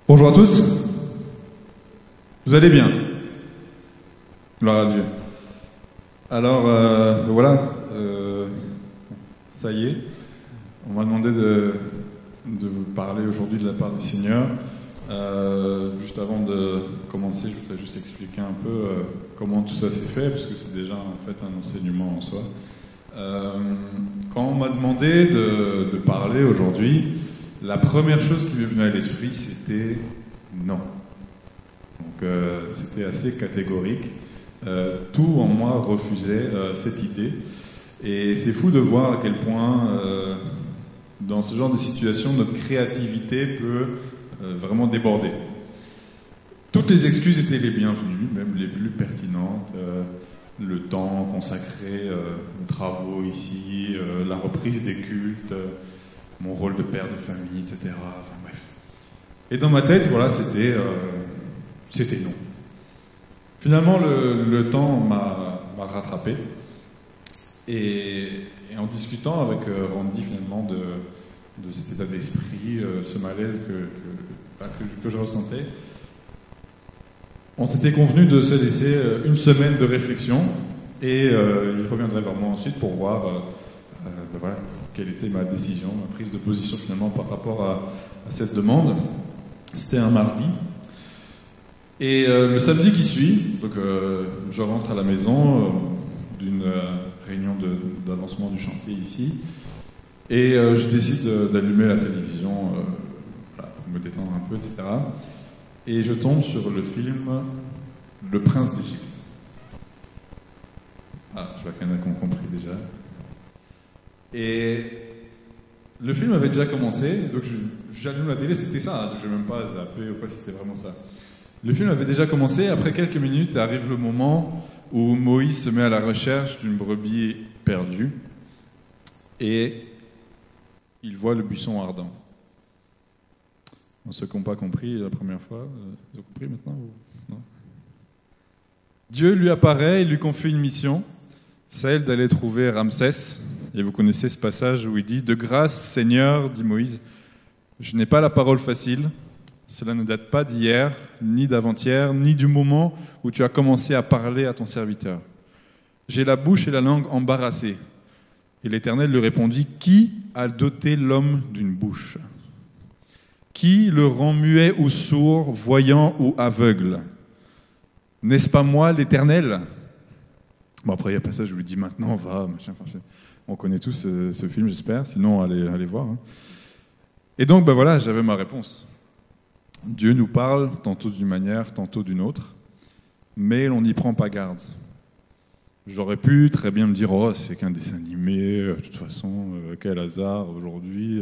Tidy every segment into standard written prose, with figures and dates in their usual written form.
Bonjour à tous. Vous allez bien? Gloire à Dieu. Alors, voilà, ça y est, on m'a demandé de vous parler aujourd'hui de la part du Seigneur. Juste avant de commencer, je voudrais juste expliquer un peu comment tout ça s'est fait, parce que c'est déjà en fait un enseignement en soi. Quand on m'a demandé de parler aujourd'hui, la première chose qui m'est venue à l'esprit, c'était non. Donc c'était assez catégorique. Tout en moi refusait cette idée. Et c'est fou de voir à quel point, dans ce genre de situation, notre créativité peut vraiment déborder. Toutes les excuses étaient les bienvenues, même les plus pertinentes. Le temps consacré aux travaux ici, la reprise des cultes, mon rôle de père de famille, etc. Enfin bref. Et dans ma tête, voilà, c'était non. Finalement, le temps m'a rattrapé. Et en discutant avec Randy, finalement, de cet état d'esprit, ce malaise que je ressentais, on s'était convenu de se laisser une semaine de réflexion et il reviendrait vers moi ensuite pour voir voilà, quelle était ma décision, ma prise de position finalement par rapport à cette demande. C'était un mardi. Et le samedi qui suit, donc, je rentre à la maison d'une réunion d'avancement du chantier ici et je décide d'allumer la télévision voilà, pour me détendre un peu, etc. Et je tombe sur le film Le Prince d'Égypte. Ah, je vois qu'il y en a qui ont compris déjà. Et le film avait déjà commencé, donc j'allume la télé, c'était ça, hein, je ne vais même pas zapper ou quoi, c'était vraiment ça. Le film avait déjà commencé, après quelques minutes arrive le moment où Moïse se met à la recherche d'une brebis perdue et il voit le buisson ardent. Ceux qui n'ont pas compris la première fois, ils ont compris maintenant ou non? Dieu lui apparaît, il lui confie une mission, celle d'aller trouver Ramsès. Et vous connaissez ce passage où il dit « De grâce, Seigneur, dit Moïse, je n'ai pas la parole facile, cela ne date pas d'hier, ni d'avant-hier, ni du moment où tu as commencé à parler à ton serviteur. J'ai la bouche et la langue embarrassées. » Et l'Éternel lui répondit « Qui a doté l'homme d'une bouche ? Qui le rend muet ou sourd, voyant ou aveugle? N'est-ce pas moi, l'Éternel ?» Bon, après, il y a un passage où il lui dit « Maintenant, va, machin. » On connaît tous ce film, j'espère. Sinon, allez voir. Hein. Et donc, ben voilà, j'avais ma réponse. Dieu nous parle, tantôt d'une manière, tantôt d'une autre, mais on n'y prend pas garde. J'aurais pu très bien me dire « Oh, c'est qu'un dessin animé, de toute façon, quel hasard aujourd'hui. »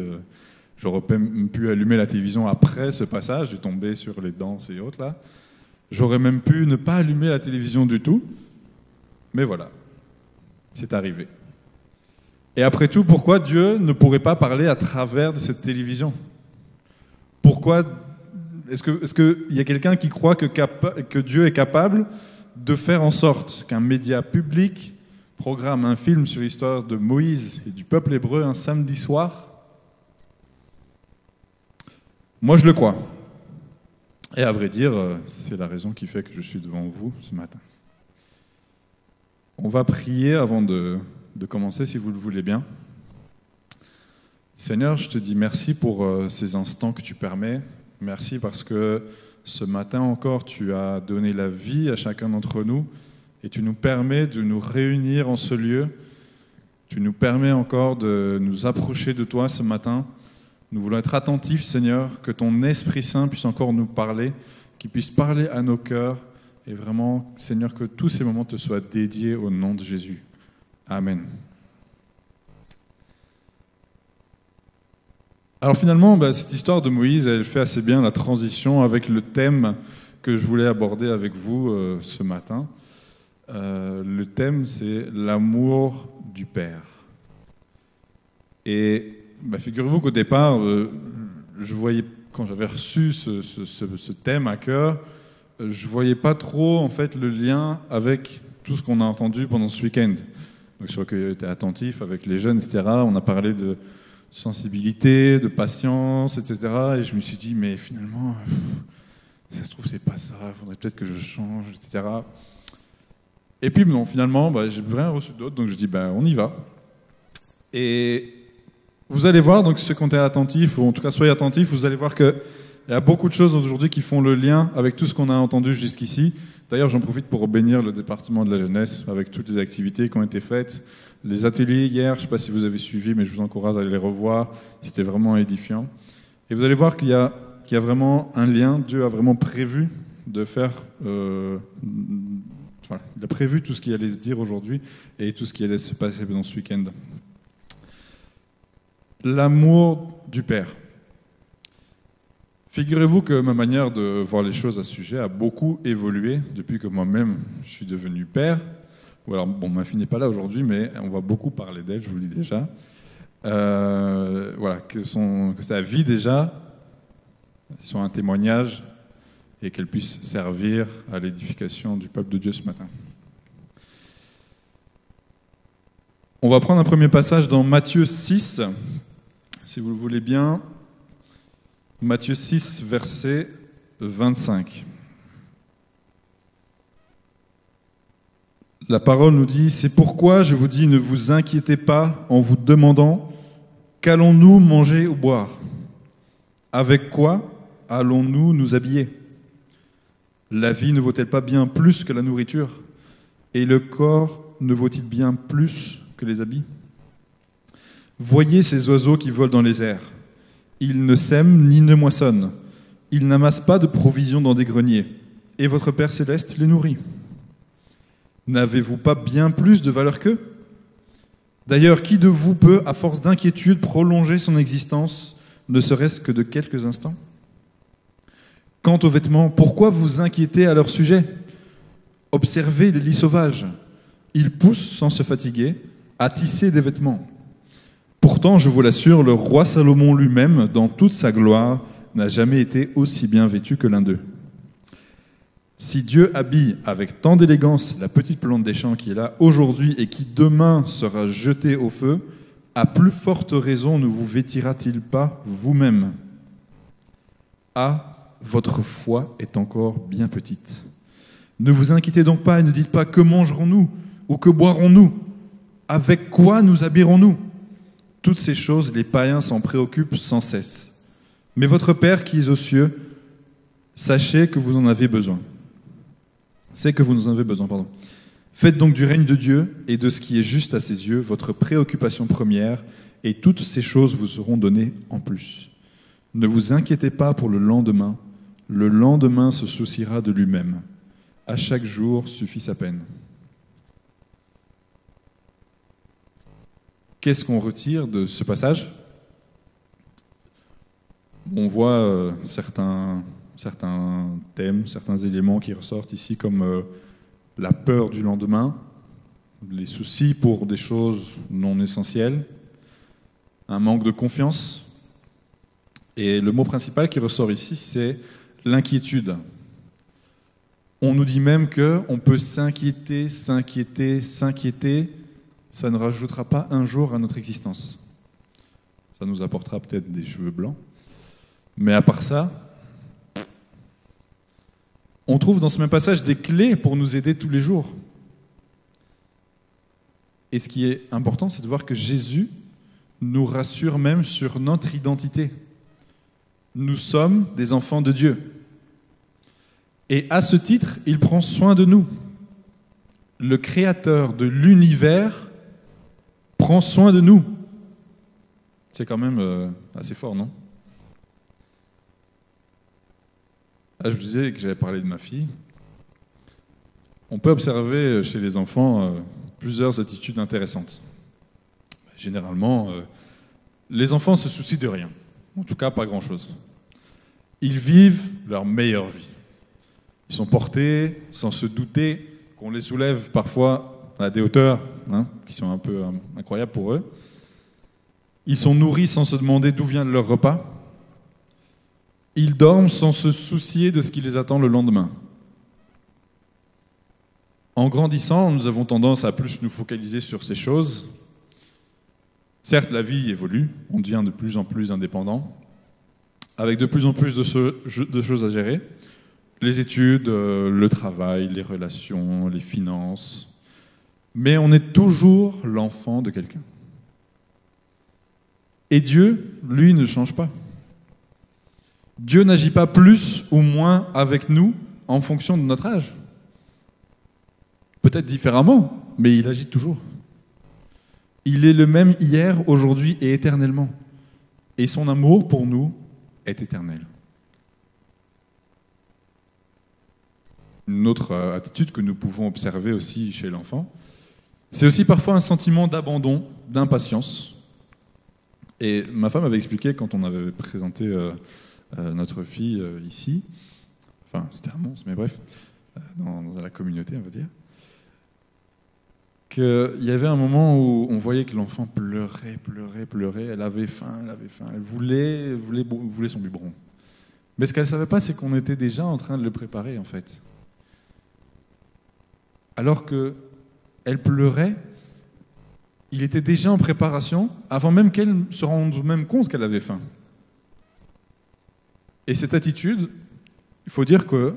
J'aurais même pu allumer la télévision après ce passage, et tomber sur les danses et autres là. J'aurais même pu ne pas allumer la télévision du tout. Mais voilà, c'est arrivé. Et après tout, pourquoi Dieu ne pourrait pas parler à travers de cette télévision? Pourquoi est-ce qu'il y a quelqu'un qui croit que Dieu est capable de faire en sorte qu'un média public programme un film sur l'histoire de Moïse et du peuple hébreu un samedi soir? Moi, je le crois. Et à vrai dire, c'est la raison qui fait que je suis devant vous ce matin. On va prier avant de commencer, si vous le voulez bien. Seigneur, je te dis merci pour ces instants que tu permets. Merci parce que ce matin encore, tu as donné la vie à chacun d'entre nous et tu nous permets de nous réunir en ce lieu. Tu nous permets encore de nous approcher de toi ce matin. Nous voulons être attentifs, Seigneur, que ton Esprit Saint puisse encore nous parler, qu'il puisse parler à nos cœurs. Et vraiment, Seigneur, que tous ces moments te soient dédiés au nom de Jésus. Amen. Alors finalement, cette histoire de Moïse, elle fait assez bien la transition avec le thème que je voulais aborder avec vous ce matin. Le thème, c'est l'amour du Père. Et figurez-vous qu'au départ, je voyais, quand j'avais reçu ce thème à cœur, je voyais pas trop en fait le lien avec tout ce qu'on a entendu pendant ce week-end. Donc je crois que j'ai été attentif avec les jeunes, etc. On a parlé de sensibilité, de patience, etc. Et je me suis dit, mais finalement, ça se trouve, c'est pas ça, il faudrait peut-être que je change, etc. Et puis non, finalement, j'ai rien reçu d'autre, donc je dis, on y va. Et vous allez voir, donc ceux qui ont été attentifs, ou en tout cas soyez attentifs, vous allez voir qu'il y a beaucoup de choses aujourd'hui qui font le lien avec tout ce qu'on a entendu jusqu'ici. D'ailleurs, j'en profite pour bénir le département de la jeunesse avec toutes les activités qui ont été faites. Les ateliers hier, je ne sais pas si vous avez suivi, mais je vous encourage à aller les revoir. C'était vraiment édifiant. Et vous allez voir qu'il y a vraiment un lien. Dieu a vraiment prévu de faire... il a prévu tout ce qui allait se dire aujourd'hui et tout ce qui allait se passer dans ce week-end. L'amour du Père. Figurez-vous que ma manière de voir les choses à ce sujet a beaucoup évolué depuis que moi-même je suis devenu père. Ou alors, ma fille n'est pas là aujourd'hui, mais on va beaucoup parler d'elle, je vous le dis déjà. Que sa vie déjà soit un témoignage et qu'elle puisse servir à l'édification du peuple de Dieu ce matin. On va prendre un premier passage dans Matthieu 6, si vous le voulez bien. Matthieu 6, verset 25. La parole nous dit « C'est pourquoi je vous dis, ne vous inquiétez pas en vous demandant « Qu'allons-nous manger ou boire ? Avec quoi allons-nous nous habiller ? La vie ne vaut-elle pas bien plus que la nourriture ? Et le corps ne vaut-il bien plus que les habits ? Voyez ces oiseaux qui volent dans les airs. Ils ne sèment ni ne moissonnent. Ils n'amassent pas de provisions dans des greniers. Et votre Père céleste les nourrit. N'avez-vous pas bien plus de valeur qu'eux ? D'ailleurs, qui de vous peut, à force d'inquiétude, prolonger son existence, ne serait-ce que de quelques instants ? Quant aux vêtements, pourquoi vous inquiétez à leur sujet ? Observez les lys sauvages. Ils poussent sans se fatiguer à tisser des vêtements. Pourtant, je vous l'assure, le roi Salomon lui-même, dans toute sa gloire, n'a jamais été aussi bien vêtu que l'un d'eux. Si Dieu habille avec tant d'élégance la petite plante des champs qui est là aujourd'hui et qui demain sera jetée au feu, à plus forte raison ne vous vêtira-t-il pas vous-même ? Ah, votre foi est encore bien petite. Ne vous inquiétez donc pas et ne dites pas « Que mangerons-nous » ou « Que boirons-nous » ? Avec quoi nous habillerons-nous ? Toutes ces choses, les païens s'en préoccupent sans cesse. Mais votre Père qui est aux cieux, sachez que vous en avez besoin. C'est que vous en avez besoin, pardon. Faites donc du règne de Dieu et de ce qui est juste à ses yeux votre préoccupation première, et toutes ces choses vous seront données en plus. Ne vous inquiétez pas pour le lendemain se souciera de lui-même. À chaque jour suffit sa peine. Qu'est-ce qu'on retire de ce passage ? On voit certains thèmes, certains éléments qui ressortent ici, comme la peur du lendemain, les soucis pour des choses non essentielles, un manque de confiance. Et le mot principal qui ressort ici, c'est l'inquiétude. On nous dit même qu'on peut s'inquiéter, ça ne rajoutera pas un jour à notre existence. Ça nous apportera peut-être des cheveux blancs. Mais à part ça, on trouve dans ce même passage des clés pour nous aider tous les jours. Et ce qui est important, c'est de voir que Jésus nous rassure même sur notre identité. Nous sommes des enfants de Dieu. Et à ce titre, il prend soin de nous. Le Créateur de l'univers prend soin de nous. C'est quand même assez fort, non ? Je vous disais que j'avais parlé de ma fille. On peut observer chez les enfants plusieurs attitudes intéressantes. Généralement, les enfants se soucient de rien. En tout cas, pas grand-chose. Ils vivent leur meilleure vie. Ils sont portés sans se douter qu'on les soulève parfois à des hauteurs qui sont un peu incroyables pour eux. Ils sont nourris sans se demander d'où vient leur repas. Ils dorment sans se soucier de ce qui les attend le lendemain. En grandissant, nous avons tendance à plus nous focaliser sur ces choses. Certes, la vie évolue, on devient de plus en plus indépendant, avec de plus en plus de choses à gérer. Les études, le travail, les relations, les finances. Mais on est toujours l'enfant de quelqu'un. Et Dieu, lui, ne change pas. Dieu n'agit pas plus ou moins avec nous en fonction de notre âge. Peut-être différemment, mais il agit toujours. Il est le même hier, aujourd'hui et éternellement. Et son amour pour nous est éternel. Une autre attitude que nous pouvons observer aussi chez l'enfant, c'est aussi parfois un sentiment d'abandon, d'impatience. Et ma femme avait expliqué quand on avait présenté notre fille ici, enfin c'était à Mons, mais bref, dans la communauté on va dire, qu'il y avait un moment où on voyait que l'enfant pleurait, elle avait faim, elle voulait son biberon. Mais ce qu'elle ne savait pas, c'est qu'on était déjà en train de le préparer en fait. Alors qu'elle pleurait, il était déjà en préparation avant même qu'elle se rende même compte qu'elle avait faim. Et cette attitude, il faut dire que,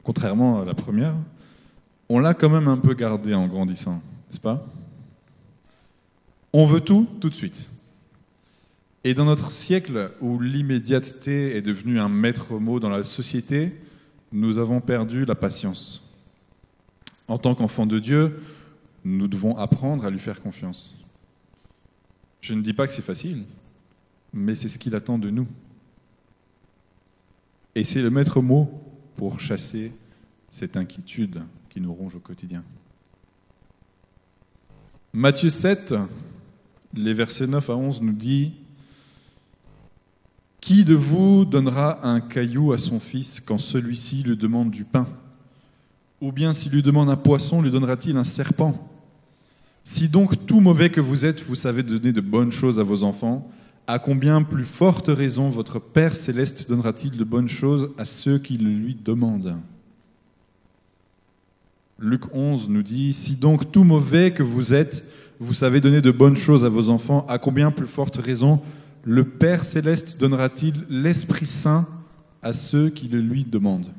contrairement à la première, on l'a quand même un peu gardée en grandissant, n'est-ce pas? On veut tout de suite. Et dans notre siècle où l'immédiateté est devenue un maître mot dans la société, nous avons perdu la patience. En tant qu'enfants de Dieu, nous devons apprendre à lui faire confiance. Je ne dis pas que c'est facile, mais c'est ce qu'il attend de nous. Et c'est le maître mot pour chasser cette inquiétude qui nous ronge au quotidien. Matthieu 7, les versets 9 à 11 nous dit « Qui de vous donnera un caillou à son fils quand celui-ci lui demande du pain ? Ou bien s'il lui demande un poisson, lui donnera-t-il un serpent ? Si donc tout mauvais que vous êtes, vous savez donner de bonnes choses à vos enfants, à combien plus forte raison votre Père céleste donnera-t-il de bonnes choses à ceux qui le lui demandent ?» Luc 11 nous dit « Si donc tout mauvais que vous êtes, vous savez donner de bonnes choses à vos enfants, à combien plus forte raison le Père céleste donnera-t-il l'Esprit Saint à ceux qui le lui demandent ?»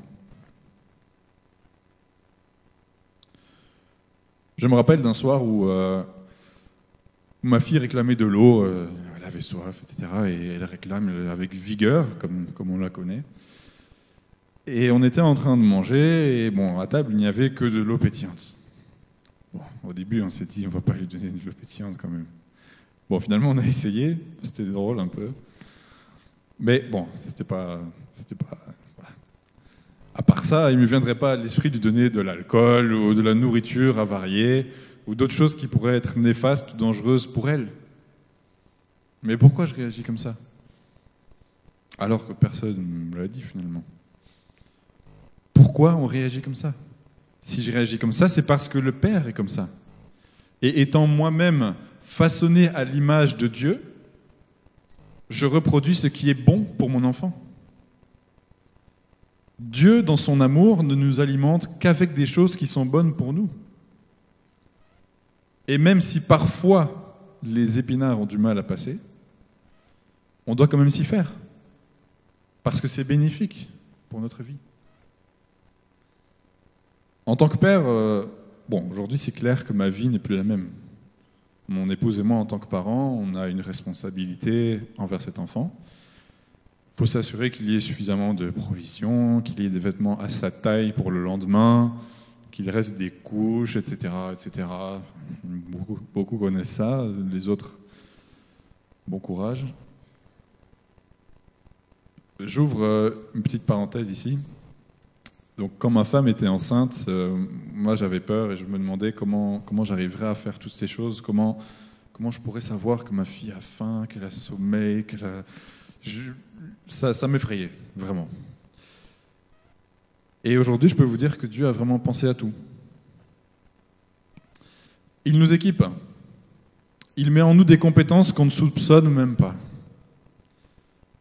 Je me rappelle d'un soir où ma fille réclamait de l'eau, elle avait soif, etc. Et elle réclame avec vigueur, comme on la connaît. Et on était en train de manger, et bon, à table, il n'y avait que de l'eau pétillante. Bon, au début, on s'est dit, on ne va pas lui donner de l'eau pétillante quand même. Bon, finalement, on a essayé, c'était drôle un peu. Mais bon, c'était pas voilà. À part ça, il ne me viendrait pas à l'esprit de donner de l'alcool ou de la nourriture avariée ou d'autres choses qui pourraient être néfastes ou dangereuses pour elle. Mais pourquoi je réagis comme ça? Alors que personne ne me l'a dit finalement. Pourquoi on réagit comme ça? Si je réagis comme ça, c'est parce que le Père est comme ça. Et étant moi-même façonné à l'image de Dieu, je reproduis ce qui est bon pour mon enfant. Dieu, dans son amour, ne nous alimente qu'avec des choses qui sont bonnes pour nous. Et même si parfois les épinards ont du mal à passer, on doit quand même s'y faire, parce que c'est bénéfique pour notre vie. En tant que père, aujourd'hui c'est clair que ma vie n'est plus la même. Mon épouse et moi, en tant que parents, on a une responsabilité envers cet enfant. Il faut s'assurer qu'il y ait suffisamment de provisions, qu'il y ait des vêtements à sa taille pour le lendemain, qu'il reste des couches, etc. etc. Beaucoup connaissent ça, les autres, bon courage. J'ouvre une petite parenthèse ici. Donc, quand ma femme était enceinte, moi j'avais peur et je me demandais comment j'arriverais à faire toutes ces choses, comment je pourrais savoir que ma fille a faim, qu'elle a sommeil, ça m'effrayait, vraiment. Et aujourd'hui, je peux vous dire que Dieu a vraiment pensé à tout. Il nous équipe. Il met en nous des compétences qu'on ne soupçonne même pas.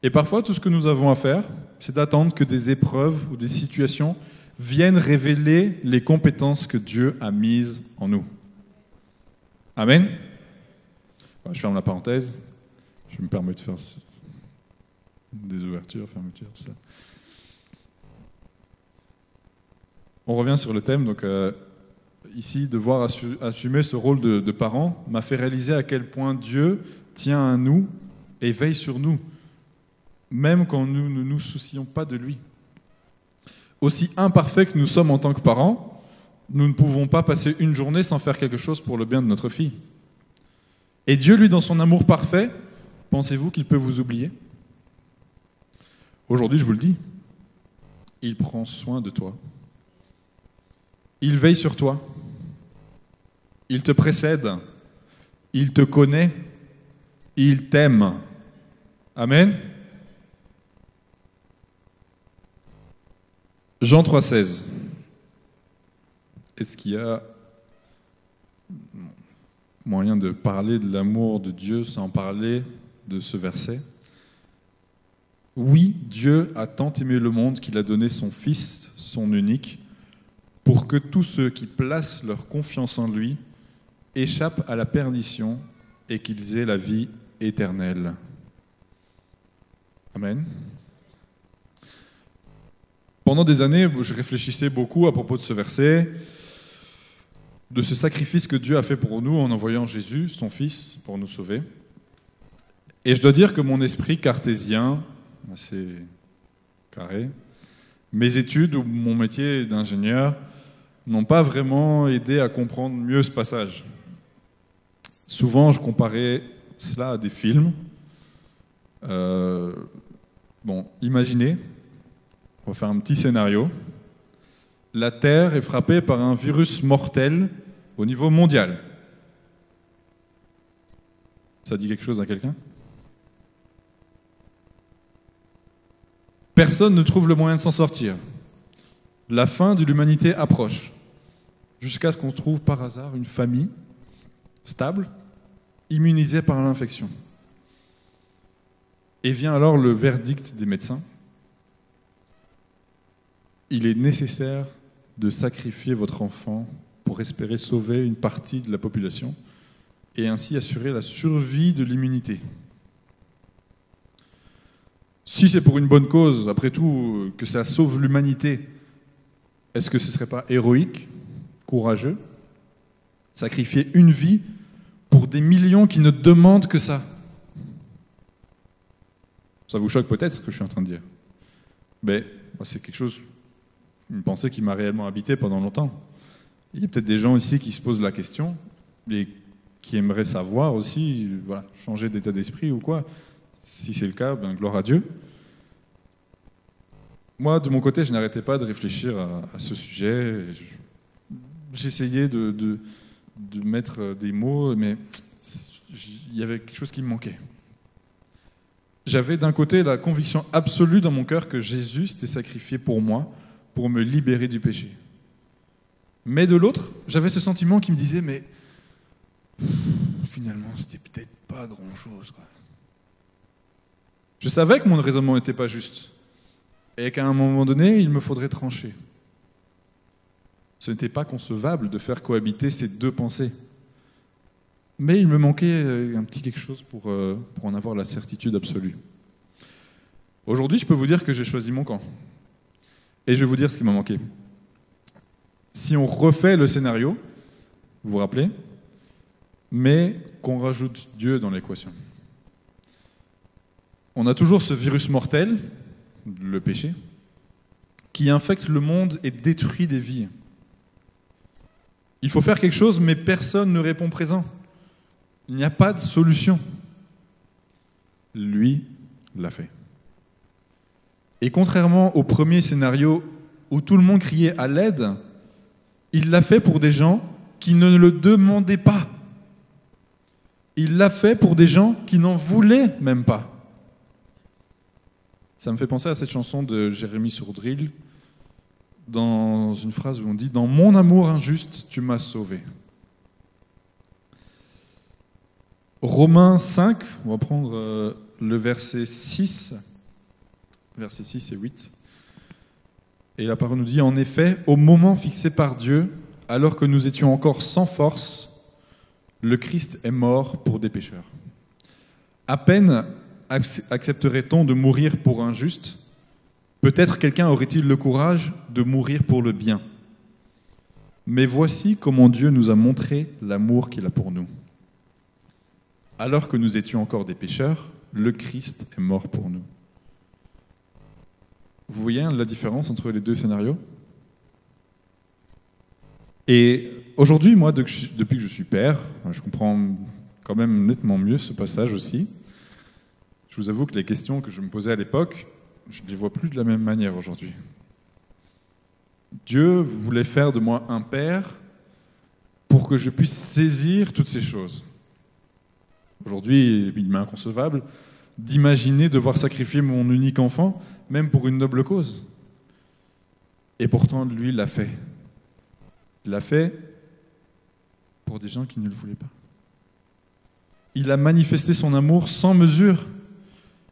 Et parfois, tout ce que nous avons à faire, c'est d'attendre que des épreuves ou des situations viennent révéler les compétences que Dieu a mises en nous. Amen. Je ferme la parenthèse. Je me permets de faire des ouvertures, fermetures, tout ça. On revient sur le thème. Donc, ici, devoir assumer ce rôle de parent m'a fait réaliser à quel point Dieu tient à nous et veille sur nous, même quand nous ne nous soucions pas de lui. Aussi imparfaits que nous sommes en tant que parents, nous ne pouvons pas passer une journée sans faire quelque chose pour le bien de notre fille. Et Dieu, lui, dans son amour parfait, pensez-vous qu'il peut vous oublier? Aujourd'hui, je vous le dis, il prend soin de toi. Il veille sur toi. Il te précède. Il te connaît. Il t'aime. Amen. Jean 3,16. Est-ce qu'il y a moyen de parler de l'amour de Dieu sans parler de ce verset? Oui, Dieu a tant aimé le monde qu'il a donné son Fils, son unique, pour que tous ceux qui placent leur confiance en lui échappent à la perdition et qu'ils aient la vie éternelle. Amen. Pendant des années, je réfléchissais beaucoup à propos de ce verset, de ce sacrifice que Dieu a fait pour nous en envoyant Jésus, son Fils, pour nous sauver. Et je dois dire que mon esprit cartésien, assez carré, mes études ou mon métier d'ingénieur n'ont pas vraiment aidé à comprendre mieux ce passage. Souvent, je comparais cela à des films. Imaginez, on va faire un petit scénario. La Terre est frappée par un virus mortel au niveau mondial. Ça dit quelque chose à quelqu'un? Personne ne trouve le moyen de s'en sortir. La fin de l'humanité approche, jusqu'à ce qu'on trouve par hasard une famille stable, immunisée par l'infection. Et vient alors le verdict des médecins. Il est nécessaire de sacrifier votre enfant pour espérer sauver une partie de la population et ainsi assurer la survie de l'immunité. Si c'est pour une bonne cause, après tout, que ça sauve l'humanité, est-ce que ce ne serait pas héroïque, courageux, sacrifier une vie pour des millions qui ne demandent que ça? Ça vous choque peut-être ce que je suis en train de dire. Mais moi, c'est quelque chose, une pensée qui m'a réellement habité pendant longtemps. Il y a peut-être des gens ici qui se posent la question et qui aimeraient savoir aussi, changer d'état d'esprit ou quoi. Si c'est le cas, gloire à Dieu. Moi, de mon côté, je n'arrêtais pas de réfléchir à ce sujet. J'essayais de mettre des mots, mais il y avait quelque chose qui me manquait. J'avais d'un côté la conviction absolue dans mon cœur que Jésus s'était sacrifié pour moi, pour me libérer du péché. Mais de l'autre, j'avais ce sentiment qui me disait, mais finalement, c'était peut-être pas grand-chose, quoi. Je savais que mon raisonnement n'était pas juste et qu'à un moment donné, il me faudrait trancher. Ce n'était pas concevable de faire cohabiter ces deux pensées. Mais il me manquait un petit quelque chose pour en avoir la certitude absolue. Aujourd'hui, je peux vous dire que j'ai choisi mon camp. Et je vais vous dire ce qui m'a manqué. Si on refait le scénario, vous vous rappelez, mais qu'on rajoute Dieu dans l'équation. On a toujours ce virus mortel, le péché, qui infecte le monde et détruit des vies. Il faut faire quelque chose, mais personne ne répond présent. Il n'y a pas de solution. Lui l'a fait. Et contrairement au premier scénario où tout le monde criait à l'aide, il l'a fait pour des gens qui ne le demandaient pas. Il l'a fait pour des gens qui n'en voulaient même pas. Ça me fait penser à cette chanson de Jérémy Sourdril, dans une phrase où on dit « Dans mon amour injuste, tu m'as sauvé ». Romains 5, on va prendre le verset 6 et 8. Et la parole nous dit « En effet, au moment fixé par Dieu, alors que nous étions encore sans force, Le Christ est mort pour des pécheurs. À peine accepterait-on de mourir pour un juste, peut-être quelqu'un aurait-il le courage de mourir pour le bien. Mais voici comment Dieu nous a montré l'amour qu'il a pour nous. Alors que nous étions encore des pécheurs, le Christ est mort pour nous. Vous voyez la différence entre les deux scénarios? Et aujourd'hui, moi, depuis que je suis père, je comprends quand même nettement mieux ce passage aussi. Je vous avoue que les questions que je me posais à l'époque, je ne les vois plus de la même manière aujourd'hui. Dieu voulait faire de moi un père pour que je puisse saisir toutes ces choses. Aujourd'hui, il m'est inconcevable d'imaginer devoir sacrifier mon unique enfant, même pour une noble cause. Et pourtant, lui, il l'a fait. Il l'a fait pour des gens qui ne le voulaient pas. Il a manifesté son amour sans mesure.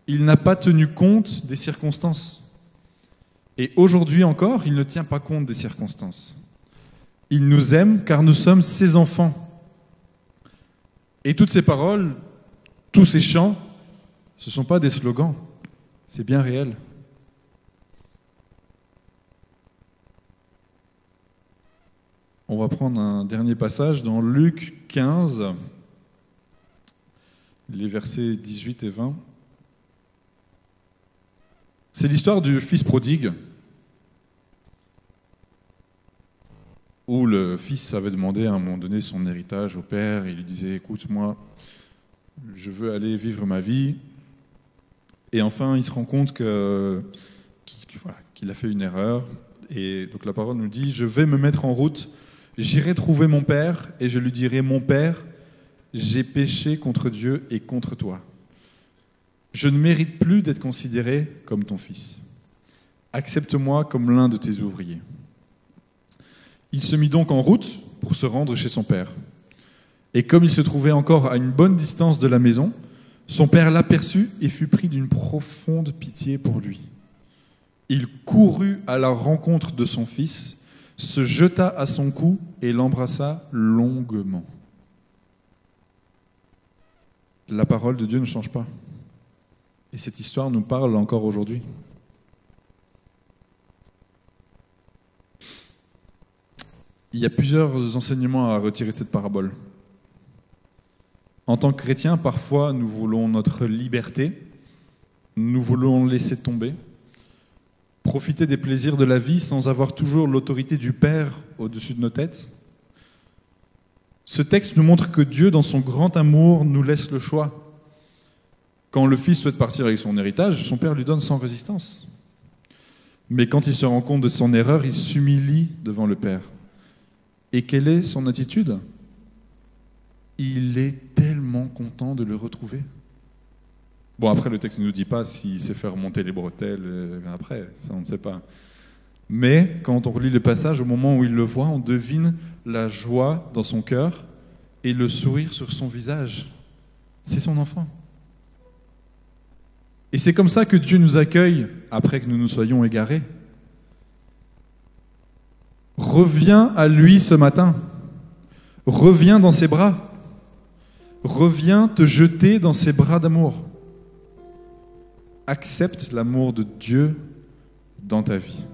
Il n'a pas tenu compte des circonstances. Et aujourd'hui encore, il ne tient pas compte des circonstances. Il nous aime car nous sommes ses enfants. Et toutes ces paroles, tous ces chants, ce ne sont pas des slogans, c'est bien réel. On va prendre un dernier passage dans Luc 15, les versets 18 et 20. C'est l'histoire du fils prodigue, où le fils avait demandé à un moment donné son héritage au père, et il lui disait « Écoute, moi, je veux aller vivre ma vie ». Et enfin, il se rend compte qu'il a fait une erreur. Et donc la parole nous dit « Je vais me mettre en route, j'irai trouver mon père, et je lui dirai « Mon père, j'ai péché contre Dieu et contre toi. Je ne mérite plus d'être considéré comme ton fils. Accepte-moi comme l'un de tes ouvriers. » Il se mit donc en route pour se rendre chez son père. Et comme il se trouvait encore à une bonne distance de la maison, son père l'aperçut et fut pris d'une profonde pitié pour lui. Il courut à la rencontre de son fils, se jeta à son cou et l'embrassa longuement. La parole de Dieu ne change pas. Et cette histoire nous parle encore aujourd'hui. Il y a plusieurs enseignements à retirer de cette parabole. En tant que chrétiens, parfois, nous voulons notre liberté, nous voulons laisser tomber, profiter des plaisirs de la vie sans avoir toujours l'autorité du Père au-dessus de nos têtes. Ce texte nous montre que Dieu, dans son grand amour, nous laisse le choix. Quand le fils souhaite partir avec son héritage, son père lui donne sans résistance. Mais quand il se rend compte de son erreur, il s'humilie devant le père. Et quelle est son attitude? Il est tellement content de le retrouver. Bon, après, le texte ne nous dit pas s'il s'est fait remonter les bretelles après, ça on ne sait pas. Mais quand on relit le passage, au moment où il le voit, on devine la joie dans son cœur et le sourire sur son visage. C'est son enfant. Et c'est comme ça que Dieu nous accueille après que nous nous soyons égarés. Reviens à lui ce matin. Reviens dans ses bras. Reviens te jeter dans ses bras d'amour. Accepte l'amour de Dieu dans ta vie.